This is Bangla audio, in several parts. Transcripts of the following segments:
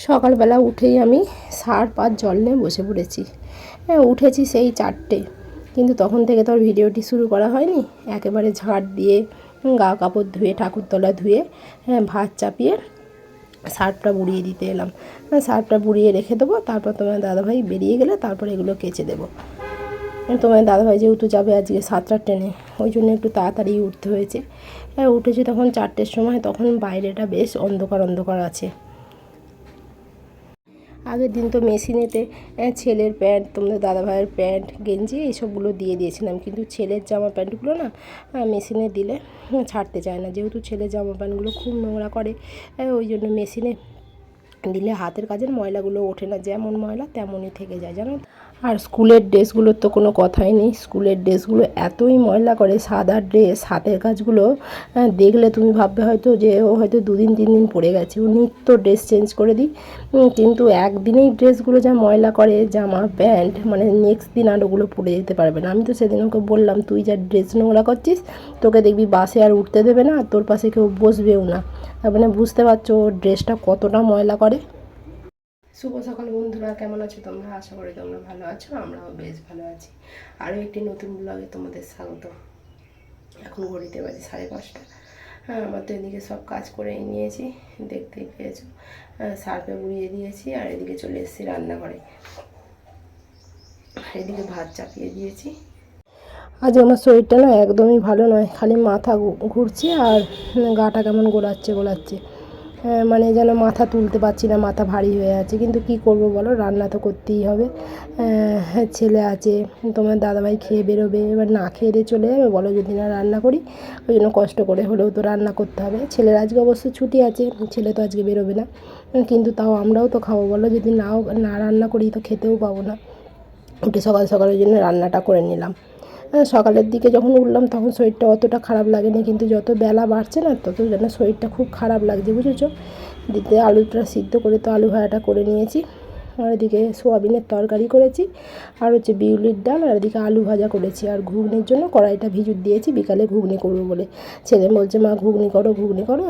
সকালবেলা উঠেই আমি সার্ফ আর জল নিয়ে বসে পড়েছি। উঠেছি সেই 4টে, কিন্তু তখন থেকে তো আর ভিডিওটি শুরু করা হয়নি। একেবারে ঝাঁট দিয়ে গা কাপড় ধুয়ে ঠাকুরতলা ধুয়ে ভাত চাপিয়ে সার্ফটা বুড়িয়ে দিতে এলাম। সার্ফটা বুড়িয়ে রেখে দেবো, তারপর তোমার দাদাভাই বেরিয়ে গেলে তারপর এগুলো কেচে দেবো। তোমার দাদাভাই যেহেতু যাবে আজকে 7টার ট্রেনে, ওই জন্য একটু তাড়াতাড়ি উঠতে হয়েছে। উঠেছি তখন 4টের সময়, তখন বাইরেটা বেশ অন্ধকার অন্ধকার আছে। আগের দিন তো মেশিনেতে ছেলের প্যান্ট, তোমাদের দাদাভাইয়ের প্যান্ট গেঞ্জি এইসবগুলো দিয়ে দিয়েছিলাম, কিন্তু ছেলের জামা প্যান্টগুলো না মেশিনে দিলে ছাড়তে চায় না। যেহেতু ছেলের জামা প্যান্টগুলো খুব নোংরা করে, ওই জন্য মেশিনে দিলে হাতের কাজের ময়লাগুলো ওঠে না, যেমন ময়লা তেমনই থেকে যায়, জানো। আর স্কুলের ড্রেসগুলোর তো কোনো কথাই নেই। স্কুলের ড্রেসগুলো এতই ময়লা করে, সাদা ড্রেস, হাতের কাজগুলো দেখলে তুমি ভাববে হয়তো যে ও হয়তো 2 দিন 3 দিন পরে গেছে। ও নিত্য ড্রেস চেঞ্জ করে দিই, কিন্তু একদিনেই ড্রেসগুলো যা ময়লা করে, জামা প্যান্ট, মানে নেক্সট দিন আর ওগুলো পরে যেতে পারবে না। আমি তো সেদিন ওকে বললাম, তুই যা ড্রেস নোংরা করছিস, তোকে দেখবি বাসে আর উঠতে দেবে না, আর তোর পাশে কেউ বসবেও না। তার মানে বুঝতে পারছো ওর ড্রেসটা কতটা ময়লা করে। শুভ সকাল বন্ধুরা, কেমন আছো তোমরা? আশা করি তোমরা ভালো আছো, আমরাও বেশ ভালো আছি। আরও একটি নতুন ব্লগে তোমাদের স্বাগত। এখন ঘড়িতে বাজে 5:30। আমার তো এদিকে সব কাজ করে নিয়েছি, দেখতেই পেয়েছো। সার্ফে বুড়িয়ে দিয়েছি, আর এদিকে চলে এসেছি রান্নাঘরে। এদিকে ভাত চাপিয়ে দিয়েছি। আজ আমার শরীরটা না একদমই ভালো নয়, খালি মাথা ঘুরছে আর গাটা কেমন গোলাচ্ছে। মানে যেন মাথা তুলতে পারছি না, মাথা ভারী হয়ে আছে। কিন্তু কি করব বলো, রান্না তো করতেই হবে। ছেলে আছে, তোমার দাদাভাই খেয়ে বেরোবে, এবার না খেয়ে দিয়ে চলে যাবে বলো যদি না রান্না করি। ওই জন্য কষ্ট করে হলেও তো রান্না করতে হবে। ছেলের আজকে অবশ্য ছুটি আছে, ছেলে তো আজকে বেরোবে না, কিন্তু তাও আমরাও তো খাবো বলো। যদি না রান্না করি তো খেতেও পাবো না। উঠে সকাল সকাল ওই জন্য রান্নাটা করে নিলাম। সকালের দিকে যখন উঠলাম তখন শরীরটা অতটা খারাপ লাগেনি, কিন্তু যত বেলা বাড়ছে না তত যেন শরীরটা খুব খারাপ লাগছে, বুঝেছো। দিতে আলুটা সিদ্ধ করে তো আলু ভাজাটা করে নিয়েছি, আর এদিকে সোয়াবিনের তরকারি করেছি, আর হচ্ছে বিউলির ডাল, আর এদিকে আলু ভাজা করেছি। আর ঘুগনির জন্য কড়াইটা ভিজুত দিয়েছি, বিকালে ঘুগনি করবো বলে। ছেলে বলছে মা ঘুগনি করো।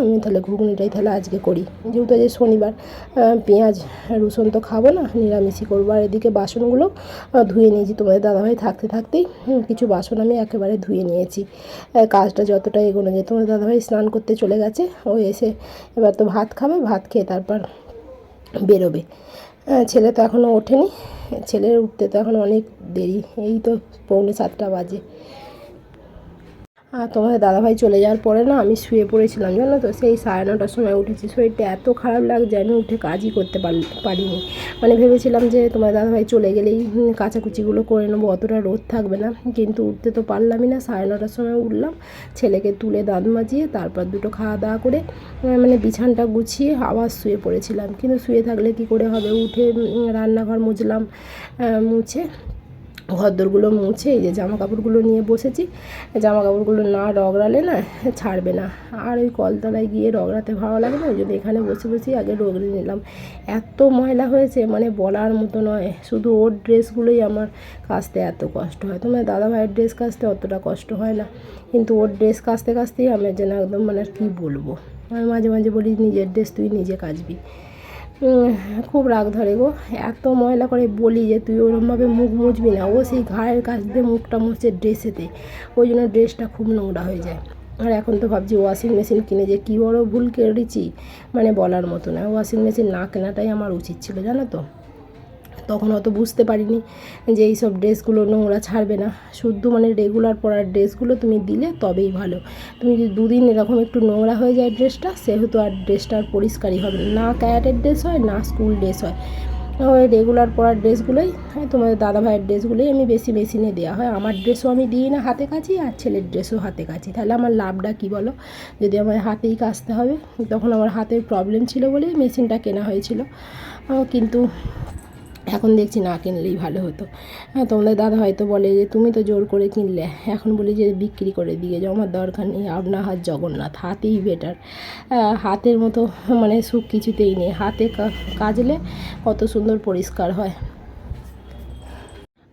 আমি তাহলে ঘুগনিটাই তাহলে আজকে করি, যেহেতু আজকে শনিবার। পেঁয়াজ রসুন তো খাবো না, নিরামিষই করবো। আর এদিকে বাসনগুলো ধুয়ে নিয়েছি, তোমাদের দাদাভাই থাকতেই কিছু বাসন আমি একেবারে ধুয়ে নিয়েছি। কাজটা যতটা এগোনো যায়। তোমাদের দাদাভাই স্নান করতে চলে গেছে, ও এসে এবার তো ভাত খাবে, ভাত খেয়ে তারপর বেরোবে। ছেলে তো এখনও ওঠেনি, ছেলের উঠতে তো এখন অনেক দেরি, এই তো 6:45 বাজে। আর তোমাদের দাদাভাই চলে যাওয়ার পরে না আমি শুয়ে পড়েছিলাম, জানো তো। সেই 9:30টার সময় উঠেছি, শরীরটা এত খারাপ লাগছে আমি উঠে কাজই করতে পারিনি। মানে ভেবেছিলাম যে তোমার দাদাভাই চলে গেলেই কাচাকুচিগুলো করে নেবো, অতটা রোদ থাকবে না, কিন্তু উঠতে তো পারলামই না। 9:30টার সময় উঠলাম, ছেলেকে তুলে দাঁত মাজিয়ে তারপর দুটো খাওয়া দাওয়া করে মানে বিছানটা গুছিয়ে আবার শুয়ে পড়েছিলাম। কিন্তু শুয়ে থাকলে কি করে হবে, উঠে রান্নাঘর মুছলাম, মুছে ঘরদোরগুলো মুছে এই যে জামা কাপড়গুলো নিয়ে বসেছি। জামা কাপড়গুলো না রগড়ালে না ছাড়বে না, আর ওই কলতলায় গিয়ে রগড়াতে ভালো লাগে না, ওই জন্য এখানে বসে বসেই আগে রগড়ে নিলাম। এত ময়লা হয়েছে মানে বলার মতো নয়। শুধু ওর ড্রেসগুলোই আমার কাচতে এত কষ্ট হয়, তোমার দাদাভাইয়ের ড্রেস কাচতে অতটা কষ্ট হয় না, কিন্তু ওর ড্রেস কাচতেই আমার যেন একদম মানে আর কী বলবো। আমি মাঝে মাঝে বলি নিজের ড্রেস তুই নিজে কাচবি। খুব রাগ ধরে গো, এত ময়লা করে বলি যে তুই ওরমভাবে মুখ মুছবি না, ও সেই ঘাড়ের কাছ দিয়ে মুখটা মুছছে ড্রেসেতে, ওই জন্য ড্রেসটা খুব নোংরা হয়ে যায়। আর এখন তো ভাবছি ওয়াশিং মেশিন কিনে যে কী বড় ভুল করেছি, মানে বলার মতো না। ওয়াশিং মেশিন না কেনাটাই আমার উচিত ছিল, জানো তো। তখন অত বুঝতে পারিনি যে এইসব ড্রেসগুলো নোংরা ছাড়বে না। শুদ্ধ মানে রেগুলার পরার ড্রেসগুলো তুমি দিলে তবেই ভালো। তুমি যদি 2 দিন এরকম একটু নোংরা হয়ে যায় ড্রেসটা, সেহেতু আর ড্রেসটা আর পরিষ্কারই হবে না। না ক্যারেটের ড্রেস হয়, না স্কুল ড্রেস হয়। ওই রেগুলার পরার ড্রেসগুলোই, তোমাদের দাদাভাইয়ের ড্রেসগুলোই আমি বেশি মেশিনে দেওয়া হয়। আমার ড্রেসও আমি দিই না হাতে কাচি, আর ছেলের ড্রেসও হাতে কাচি। তাহলে আমার লাভটা কী বলো, যদি আমার হাতেই কাচতে হবে। তখন আমার হাতের প্রবলেম ছিল বলেই মেশিনটা কেনা হয়েছিল, কিন্তু এখন দেখছি না কিনলেই ভালো হতো। তোমাদের দাদা হয়তো বলে যে তুমি তো জোর করে কিনলে, এখন বলি যে বিক্রি করে দিয়ে যাও, আমার দরকার নেই। আপনার হাত জগন্নাথ, হাতেই বেটার। হাতের মতো মানে সুখ কিছুতেই নেই। হাতে কাচলে কত সুন্দর পরিষ্কার হয়।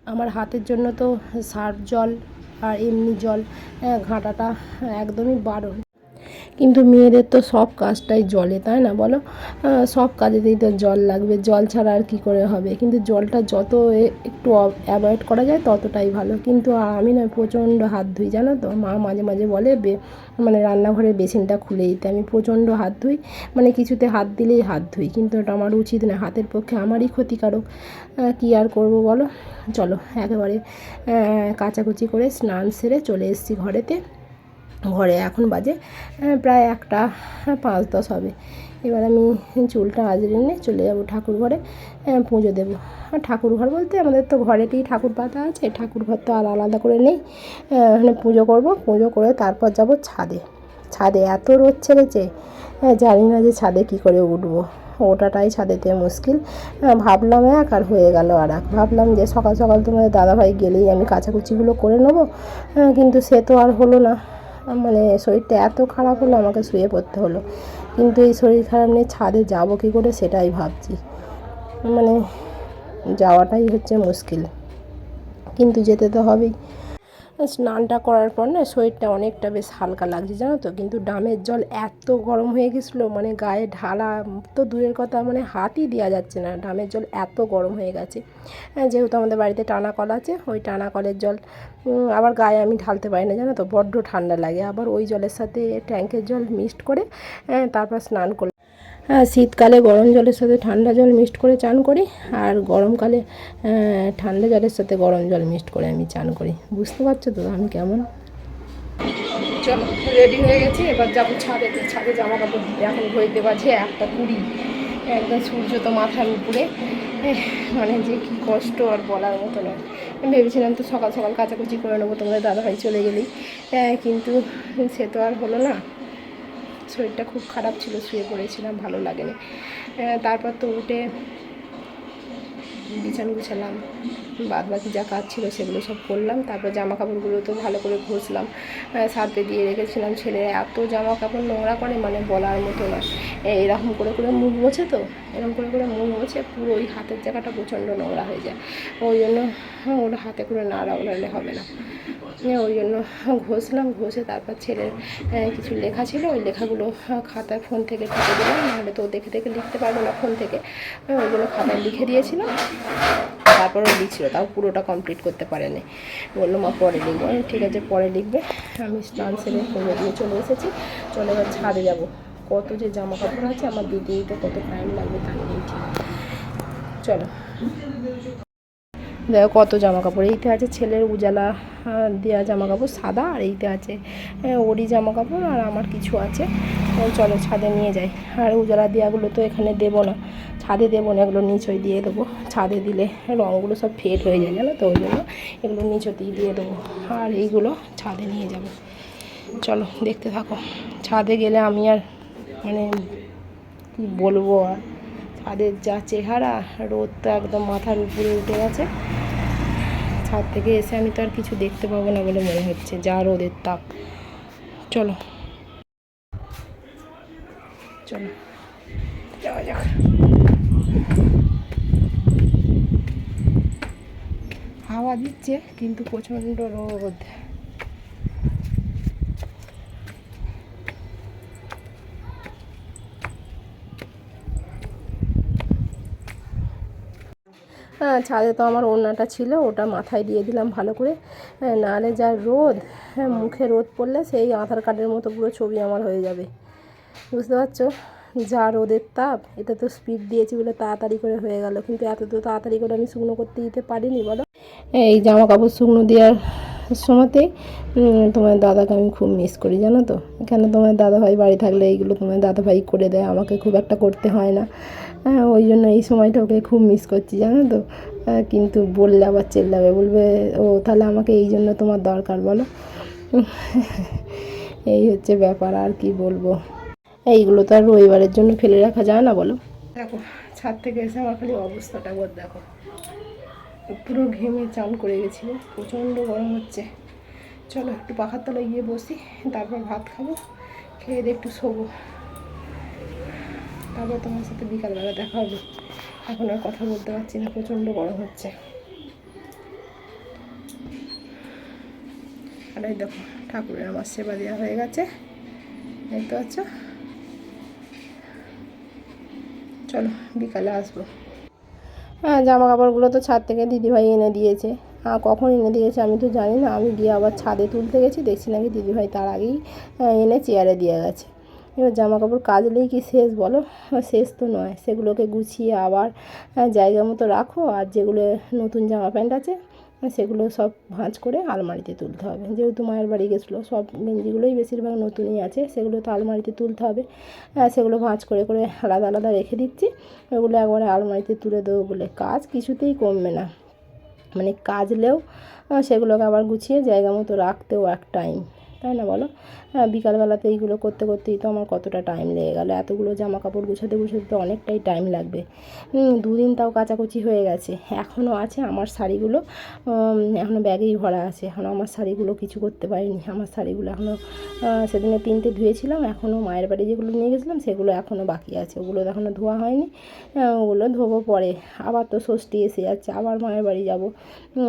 আমার হাতের জন্য তো সার্ফ জল আর এমনি জল ঘাঁটাটা একদমই বারণ। কিন্তু মেয়েদের তো সব কাজটাই জলে, তাই না বলো? সব কাজেতেই তো জল লাগবে, জল ছাড়া আর কী করে হবে? কিন্তু জলটা যত একটু অ্যাভয়েড করা যায় ততটাই ভালো। কিন্তু আমি না প্রচণ্ড হাত ধুই, জানো তো? মা মাঝে মাঝে বলে মানে রান্নাঘরের বেসিনটা খুলে দিতে, আমি প্রচণ্ড হাত ধুই, মানে কিছুতে হাত দিলেই হাত ধুই, কিন্তু এটা আমার উচিত না, হাতের পক্ষে আমারই ক্ষতিকারক। কী আর করবো বলো? চলো একেবারে কাচাকুচি করে স্নান সেরে চলে এসেছি ঘরেতে। ঘরে এখন বাজে প্রায় 1:05-10 হবে। এবার আমি চুলটা আঁচড়ে নিয়ে চলে যাব ঠাকুর ঘরে, পুজো দেবো। আর ঠাকুর ঘর বলতে আমাদের তো ঘরেতেই ঠাকুর পাতা আছে, ঠাকুর ঘর তো আর আলাদা করে নেই। ওখানে পুজো করব, পুজো করে তারপর যাব ছাদে। ছাদে এত রোদ ছেড়েছে, জানি না যে ছাদে কী করে উঠবো, ওঠাটাই ছাদেতে মুশকিল। ভাবলাম এক আর হয়ে গেল আর এক। ভাবলাম যে সকাল সকাল তোমাদের দাদাভাই গেলেই আমি কাচাকুচিগুলো করে নেবো, কিন্তু সে তো আর হলো না। মানে শরীরটা এত খারাপ হলো, আমাকে শুয়ে পড়তে হলো। কিন্তু এই শরীর খারাপ নিয়ে ছাদে যাবো কী করে সেটাই ভাবছি, মানে যাওয়াটাই হচ্ছে মুশকিল, কিন্তু যেতে তো হবেই। স্নানটা করার পর না শরীরটা অনেকটা বেশ হালকা লাগছে, জানো তো? কিন্তু ড্রামের জল এত গরম হয়ে গেছিলো, মানে গায়ে ঢালা তো দূরের কথা, মানে হাতই দেওয়া যাচ্ছে না, ড্রামের জল এত গরম হয়ে গেছে। যেহেতু আমাদের বাড়িতে টানা কল আছে, ওই টানা কলের জল আবার গায়ে আমি ঢালতে পারি না, জানো তো? বড্ড ঠান্ডা লাগে। আবার ওই জলের সাথে ট্যাঙ্কের জল মিক্সড করে তারপর স্নান করি। শীতকালে গরম জলের সাথে ঠান্ডা জল মিক্সড করে চান করি, আর গরমকালে ঠান্ডা জলের সাথে গরম জল মিক্সড করে আমি চান করি। বুঝতে পারছো তো আমি কেমন? চলো রেডি হয়ে গেছি, এবার যাবো ছাদে। ছাদে জামা কাপড় দিতে। এখন ঘড়িতে বাজে 1:20, একদম সূর্য তো মাথার উপরে। মানে যে কী কষ্ট আর বলার মতো নয়। আমি ভেবেছিলাম তো সকাল সকাল কাচাকুচি করে নেবো তোমাদের দাদাভাই চলে গেলেই, কিন্তু সে তো আর হলো না। শরীরটা খুব খারাপ ছিল, শুয়ে পড়েছিলাম, ভালো লাগেনি। তারপর তো উঠে বিছানা গুছালাম, বাদ বাকি যা কাজ ছিল সেগুলো সব করলাম। তারপর জামা কাপড়গুলো তো ভালো করে ঘষলাম, সার্ফে দিয়ে রেখেছিলাম। ছেলেরা এত জামা কাপড় নোংরা করে, মানে বলার মতো না। এরকম করে করে মুখ মোছে, তো এরকম করে করে মুখ মোছে, পুরো ওই হাতের জায়গাটা প্রচণ্ড নোংরা হয়ে যায়। ওই জন্য ওটা হাতে করে না রাখলে হবে না, ওই জন্য ঘষলাম। ঘষে তারপর ছেলের কিছু লেখা ছিল, ওই লেখাগুলো খাতায় ফোন থেকে লিখে দিলাম, নাহলে তো দেখে দেখে লিখতে পারবো না ফোন থেকে। ওইগুলো খাতায় লিখে দিয়েছিলাম। তারপরে লিখছিল, তাও পুরোটা কমপ্লিট করতে পারেনি। বললো মা পরে লিখবো। ঠিক আছে পরে লিখবে। আমি স্নান সেরে পুজো দিয়ে চলে এসেছি। চলে এবার ছাদে যাবো। কত যে জামা কাপড় আছে আমার দিতে দিতে কত টাইম লাগবে তাই নেই ঠিক। চলো দেখো কত জামা কাপড়। এইতে আছে ছেলের উজালা দেওয়া জামা কাপড় সাদা, আর এইতে আছে ওরই জামা কাপড়, আর আমার কিছু আছে। চলো ছাদে নিয়ে যাই। আর উজালা দেওয়াগুলো তো এখানে দেবো না, ছাদে দেবো না, এগুলো নিচই দিয়ে দেবো। ছাদে দিলে রঙগুলো সব ফেড হয়ে যায়, জানো তো? ওই জন্য এগুলো নিচতেই দিয়ে দেবো, আর এইগুলো ছাদে নিয়ে যাব। চলো দেখতে থাকো। ছাদে গেলে আমি আর মানে কী বলবো, আর ছাদের যা চেহারা, রোদ তো একদম মাথার উপরে উঠে গেছে। ছাদ থেকে এসে আমি তো আর কিছু দেখতে পাবো না বলে মনে হচ্ছে, যা রোদের তাপ। চলো চলো যাওয়া যাক। হাওয়া দিচ্ছে কিন্তু প্রচণ্ড রোদ। ছাদে তো আমার ওড়নাটা ছিল, ওটা মাথায় দিয়ে দিলাম ভালো করে, নাহলে যা রোদ, মুখে রোদ পড়লে সেই আধার কার্ডের মতো পুরো ছবি আমার হয়ে যাবে। বুঝতে পারছো যা রোদের তাপ? এটা তো স্পিড দিয়েছি বলে তাড়াতাড়ি করে হয়ে গেল, কিন্তু এত তো তাড়াতাড়ি করে আমি শুকনো করতে দিতে পারিনি বলো। এই জামা কাপড় শুকনো দেওয়ার সময়তেই তোমার দাদাকে আমি খুব মিস করি, জানো তো? এখানে তোমার দাদাভাই বাড়ি থাকলে এইগুলো তোমার দাদাভাই করে দেয়, আমাকে খুব একটা করতে হয় না। ওই জন্য এই সময়টা ওকে খুব মিস করছি, জানো তো? কিন্তু বললে আবার চেল্লাবে, বলবে ও তাহলে আমাকে এই জন্য তোমার দরকার বলো। এই হচ্ছে ব্যাপার, আর কি বলবো। এইগুলো তো আর রবিবারের জন্য ফেলে রাখা যায় না বলো। দেখো ছাদ থেকে এসে আমার খালি অবস্থাটা বল, দেখো পুরো ঘেমে চান করে গেছিল, প্রচণ্ড গরম হচ্ছে। চলো একটু পাখার তলায় গিয়ে বসি, তারপর ভাত খাবো, খেয়ে দিয়ে একটু শোবো, তারপর তোমার সাথে বিকালবেলা দেখা হবে। এখন আর কথা বলতে পারছি না, প্রচণ্ড গরম হচ্ছে। আর এই দেখো ঠাকুরের আমার সেবা দেওয়া হয়ে গেছে, দেখতে পাচ্ছ। চলো বিকালে আসবো। হ্যাঁ, জামা কাপড়গুলো তো ছাদ থেকে দিদিভাই এনে দিয়েছে। কখন এনে দিয়েছে আমি তো জানি না। আমি গিয়ে আবার ছাদে তুলতে গেছি, দেখছি নাকি দিদিভাই তার আগেই এনে চেয়ারে দিয়ে গেছে। এবার জামা কাপড় কাচলেই কি শেষ বলো? শেষ তো নয়, সেগুলোকে গুছিয়ে আবার জায়গা মতো রাখো। আর যেগুলো নতুন জামা প্যান্ট আছে সেগুলো সব ভাঁজ করে আলমারিতে তুলতে হবে। যেহেতু মায়ের বাড়ি গেছিলো, সব গেঞ্জিগুলোই বেশিরভাগ নতুনই আছে, সেগুলো তো আলমারিতে তুলতে হবে। সেগুলো ভাঁজ করে করে আলাদা আলাদা রেখে দিচ্ছি। ওগুলো একবারে আলমারিতে তুলে দেবো বলে কাজ কিছুতেই কমবে না। মানে কাচলেও সেগুলোকে আবার গুছিয়ে জায়গা মতো রাখতেও এক টাইম, তাই না বলো? বিকালবেলাতে এইগুলো করতে করতেই তো আমার কতটা টাইম লেগে গেলো। এতগুলো জামা কাপড় গুছাতে গুছাতে তো অনেকটাই টাইম লাগবে। দুদিন তাও কাচাকুচি হয়ে গেছে, এখনও আছে আমার শাড়িগুলো, এখনও ব্যাগেই ভরা আছে। এখনও আমার শাড়িগুলো কিছু করতে পারিনি। আমার শাড়িগুলো এখনও সেদিনে 3টে ধুয়েছিলাম, এখনও মায়ের বাড়ি যেগুলো নিয়ে গেছিলাম সেগুলো এখনও বাকি আছে, ওগুলো এখনও ধোয়া হয়নি। ওগুলো ধোবো পরে। আবার তো ষষ্ঠী এসে যাচ্ছে, আবার মায়ের বাড়ি যাব।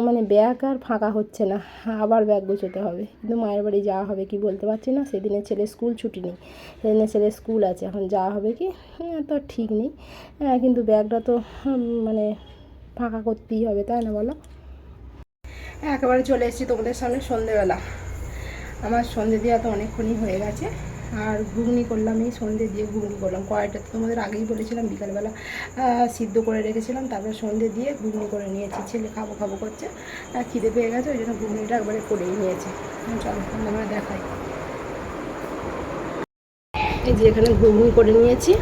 মানে ব্যাগ আর ফাঁকা হচ্ছে না, আবার ব্যাগ গোছাতে হবে। কিন্তু মায়ের বাড়ি যাওয়া হবে কি বলতে পারছি না। সেদিনে ছেলে স্কুল ছুটি নেই, সেদিনে ছেলে স্কুল আছে। এখন যাওয়া হবে কি তো ঠিক নেই। কিন্তু ব্যাগটা তো মানে ফাঁকা করতেই হবে, তাই না বলো? একেবারে চলে এসেছি তোমাদের সামনে সন্ধেবেলা। আমার সন্ধে দেওয়া তো অনেকক্ষণই হয়ে গেছে। আর ঘুগনি করলাম, এই সন্ধে দিয়ে ঘুগনি করলাম। কড়াইটা তো তোমাদের আগেই বলেছিলাম, বিকালবেলা সিদ্ধ করে রেখেছিলাম, তারপর সন্ধে দিয়ে ঘুগনি করে নিয়েছি। ছেলে খাবো খাবো করছে, খিদে পেয়ে গেছে, ওই জন্য ঘুগনিটা একবারে করেই নিয়েছে। চলো আমরা দেখাই। এই যে এখানে ঘুগনি করে নিয়েছি,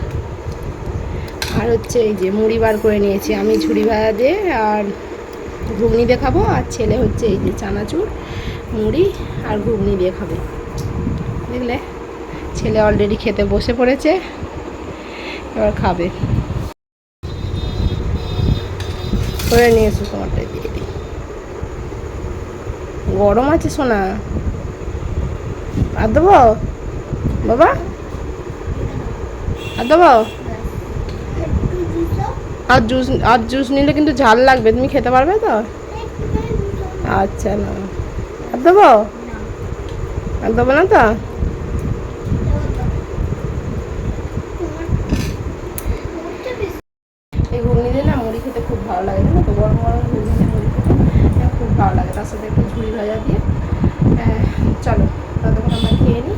আর হচ্ছে এই যে মুড়ি বার করে নিয়েছি। আমি ঝুড়ি ভাজা দিয়ে আর ঘুগনি দিয়ে খাবো, আর ছেলে হচ্ছে এই যে চানাচুর মুড়ি আর ঘুগনি দিয়ে খাবে। দেখলে ছেলে অলরেডি খেতে বসে পড়েছে, এবার খাবে। করে নিয়ে এসো, তোমারটা দিয়ে দিই। গরম আছে সোনা, আর দেবো বাবা, আর দেবো? আর জুস নিলে কিন্তু ঝাল লাগবে, তুমি খেতে পারবে তো? আচ্ছা না, আর দেবো? আর দেবো না তো? এই ঘুগনি দিয়ে না মুড়ি খেতে খুব ভালো লাগে, জানো তো? গরম গরম ঘুগনি দিয়ে মুড়ি খেতে খুব ভালো লাগে, তার সাথে একটু ঝুড়ি ভাজা দিয়ে। চলো ততক্ষণ আমরা খেয়ে নিই।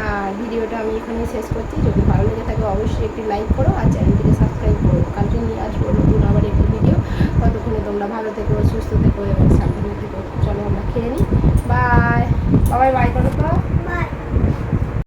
আর ভিডিওটা আমি এখানে শেষ করছি। যদি ভালো লেগে থাকে অবশ্যই একটি লাইক করো, আর চ্যানেলটিকে সাবস্ক্রাইব করো। কালকে নিয়ে আসবো নতুন আবার একটি ভিডিও। ততক্ষণে তোমরা ভালো থেকো, সুস্থ থেকো এবং সাবধানে থেকো। চলো আমরা খেয়ে নিই। বাই বাবাই, বাই করো তো।